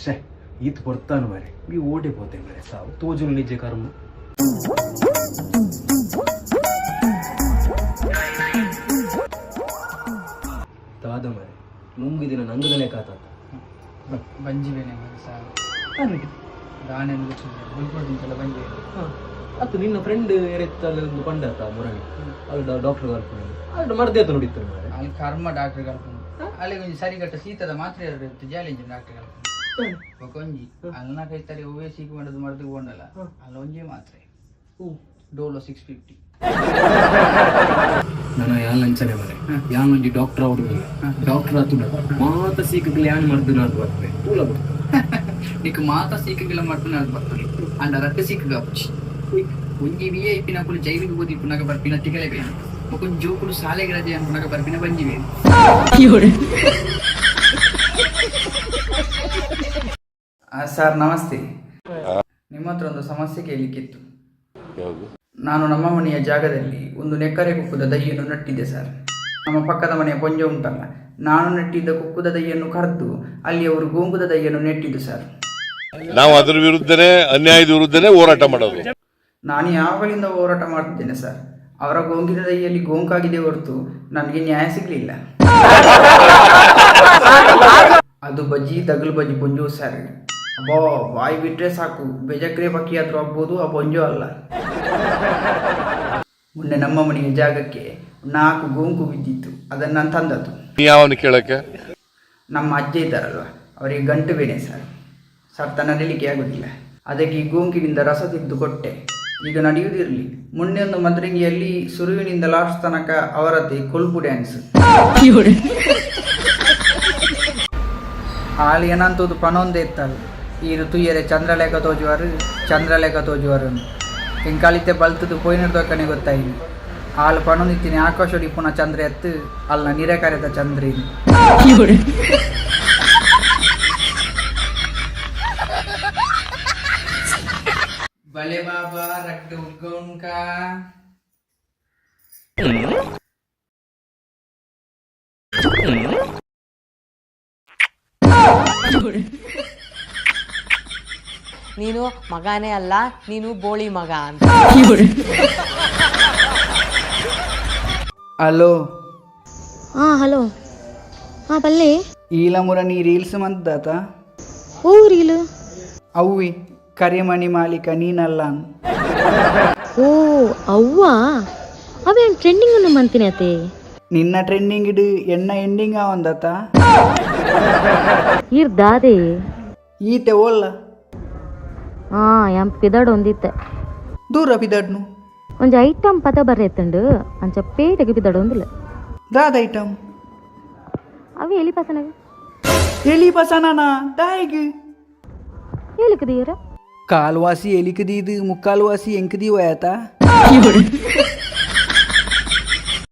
ಶೇ ಈತ ಬರ್ತಾನೆ ಮರೆ ಈ ಓಡಿపోతే ಮರೆ ಸಾವು ತೋಜುನು ನಿಜ ಕರ್ಮ ತಾದ ಮರೆ ನುಂಗಿದಿನ ನಂಗದನೆ ಕಾತಾತ ಬಂಜಿವೇನೆ ಮರೆ ಸಾವು ದಾನೆನು ಗೊತ್ತಿಲ್ಲ ಉಳ್ಕೊಳ್ತಿಂತಲ್ಲ ಬಂಜಿವೇನೆ ಅದು ನಿನ್ನ ಫ್ರೆಂಡ್ ಎರೆತ್ತಲ್ಲಿ ಒಂದು ಪಂಡಾತ ಮುರಣಿ ಅದು ಡಾಕ್ಟರ್ ಕಲ್ಪನೆ ಅದು ಮರ್ದೆ ಆತ ನೋಡಿತ್ತು ಮಾರೆ ಅಲ್ಲಿ ಕರ್ಮ ಡಾಕ್ಟರ್ ಕಲ್ಪನೆ ಅಲ್ಲಿ ಕೊಂಚ ಸರಿಗಟ್ಟ ಶೀತದ ಮಾತ್ರೆ ಇರುತ್ತೆ ಜಾಲಿಂಜ ಡಾಕ್ಟರ್ ಕಲ್ಪನೆ ಕೊಂಜಿ ಅಲ್ಲ ಕೈತಾರೆ ಓವೇ ಸೀಕ್ ಮಾಡೋದು ಮರ್ದು ಕೊಂಡಲ್ಲ ಅಲ್ಲ ಒಂಜಿ ಮಾತ್ರೆ ಡೋಲೋ 650 ನಾನು ಯಾನ್ ಅಂಚನೆ ಮರೆ ಯಾನ್ ಒಂಜಿ ಡಾಕ್ಟರ್ ಅವ್ರು ಡಾಕ್ಟರ್ ಆತುಂಡ ಮಾತ ಸೀಕಗ್ಲಿ ಯಾನ್ ಮರ್ದು ನಾಡ್ ಬರ್ತದೆ ತೂಲ నీకు మాత సీకగిల మట్టున్నారు బర్తది అండ్ రక్క సీకగా వచ్చి ಒಂಜಿ VIP ನಕುಲು ಜೈಲಿಗೆ ಹೋದಿ ಪುನಗ ಬರ್ಪಿನ ತಿಗಲೇಬೇನು ಒಕೊಂದು ಜೋಕುಲು ಶಾಲೆಗೆ ರಜೆ ಪುನಗ ಬರ್ಪಿನ ಬಂಜಿವೇನು ಸರ್ ನಮಸ್ತೆ ನಿಮ್ಮ ಹತ್ರ ಒಂದು ಸಮಸ್ಯೆ ಕೇಳಲಿಕ್ಕಿತ್ತು. ನಾನು ನಮ್ಮ ಮನೆಯ ಜಾಗದಲ್ಲಿ ಒಂದು ನೆಕ್ಕರೆ ಕುಕ್ಕುದ ದೈಯನ್ನು ನಟ್ಟಿದ್ದೆ ಸರ್. ನಮ್ಮ ಪಕ್ಕದ ಮನೆಯ ಪೊಂಜ ಉಂಟಲ್ಲ, ನಾನು ನೆಟ್ಟಿದ್ದ ಕುಕ್ಕುದ ದೈಯನ್ನು ಕರೆದು ಅಲ್ಲಿ ಅವರು ಗೋಂಗುದ ದೈಯನ್ನು ನೆಟ್ಟಿದ್ದು ಸರ್. ನಾವು ಅದರ ವಿರುದ್ಧನೇ ಅನ್ಯಾಯದ ವಿರುದ್ಧನೇ ಹೋರಾಟ ಮಾಡೋದು. ನಾನು ಯಾವಾಗಲಿಂದ ಹೋರಾಟ ಮಾಡ್ತಿದ್ದೇನೆ ಸರ್. ಅವರ ಗೋಂಗಿನ ದೈಯಲ್ಲಿ ಗೋಂಕಾಗಿದೆ ಹೊರತು ನನಗೆ ನ್ಯಾಯ ಸಿಗಲಿಲ್ಲ. ಅದು ಬಜ್ಜಿ ತಗಲು ಬಜ್ಜಿ ಪೊಂಜು ಸರ್. ಅಬ್ಬೋ ಬಾಯಿ ಬಿಟ್ಟರೆ ಸಾಕು, ಬೆಜಕ್ರೆ ಬಕ್ಕಿ ಆದರೂ ಆಗ್ಬೋದು, ಆ ಪೊಂಜು ಅಲ್ಲ. ಮೊನ್ನೆ ನಮ್ಮ ಮನೆಯ ಜಾಗಕ್ಕೆ 4 ಗೋಂಕು ಬಿದ್ದಿತ್ತು, ಅದನ್ನು ನಾನು ತಂದದ್ದು. ಯಾವನು ಕೇಳಕ್ಕೆ? ನಮ್ಮ ಅಜ್ಜ ಇದ್ದಾರಲ್ವ, ಅವರಿಗೆ ಗಂಟು ಬೇನೆ ಸರ್. ಸತ್ತ ನಡಿಲಿಕ್ಕೆ ಆಗೋದಿಲ್ಲ. ಅದಕ್ಕೆ ಈ ಗೋಂಕಿನಿಂದ ರಸ ತೆಗೆದು ಕೊಟ್ಟೆ. ಈಗ ನಡೆಯುವುದಿರಲಿ, ಮೊನ್ನೆ ಒಂದು ಮದ್ರಂಗಿಯಲ್ಲಿ ಸುರುವಿನಿಂದ ಲಾಸ್ಟ್ ತನಕ ಅವರದ್ದೇ ಕೊಲ್ಪು ಡ್ಯಾನ್ಸ್. ಹಾಲು ಏನಂತದ್ದು ಪನೊಂದೇ ಇತ್ತಲ್ಲ, ಈ ಋತುಯರೆ ಚಂದ್ರಲೇಖ ತೋಜುವರು ಎಂಕಾಲಿತೆ ಬಲ್ತದ್ದು ಪೋಯಿನಿರ್ದಕ್ಕನೆ ಗೊತ್ತಾಯಿನಿ. ಹಾಲು ಪನೊಂದಿತ್ತೀನಿ ಆಕಾಶೋಡಿ ಪುನಃ ಚಂದ್ರ ಎತ್ತು ಅಲ್ಲ ನಿರೆಕರೆದ ಚಂದ್ರೀನಿ. ಬಲೆ ಬಾಬಾ ರಡ್ಡು ಉಗ್ಗೋನ್ಕ ನೀನು ಮಗನೇ ಅಲ್ಲ, ನೀನು ಬೋಳಿ ಮಗ ಅಂತ. ಹಲೋ. ಹಲೋ. ಪಲ್ಲೆ ಈಲ ಮುರ ನೀ ರೀಲ್ಸ್ ಮಂತಾತ ಓ ರೀಲು ಅವ್ವಿ ಕರಿಮಣಿ ಮಾಲೀಕ ನೀನಲ್ಲ. ಓ ಅವ್ವ ಅವೇನು ಟ್ರೆಂಡಿಂಗ್ ಅನ್ನು ಮಂತಿನ ಅತೆ. ನಿನ್ನ ಟ್ರೆಂಡಿಂಗ್ ಇಡು ಎಣ್ಣ ಎಂಡಿಂಗ್ ಅವಂದತ ಇರ್ದಾದೆ ಈತೆ ಓಲ್ಲ ಎಂ ಪಿದಾಡ್ ಒಂದಿತ್ತೆ ದೂರ ಪಿದಾಡ್ನು ಒಂಜಿ ಐಟಮ್ ಪದ ಬರ್ರೆತ್ತಂಡು ಅಂಚ ಪೇಟೆಗೆ ಪಿದಾಡ್ ಒಂದಿಲ್ಲ. ದಾದ ಐಟಮ್ ಅವೆ ಎಲಿ ಪಸನಗ ಎಲಿ ಪಸನನ ದಾಯಿಗೆ ಎಲಿಕದೀರ ಕಾಲ್ವಾಸಿ ಎಲಿಕದೀದು ಮುಕ್ಕಾಲ್ವಾಸಿ ಎಂಕದಿ ಹೋಯಾತ.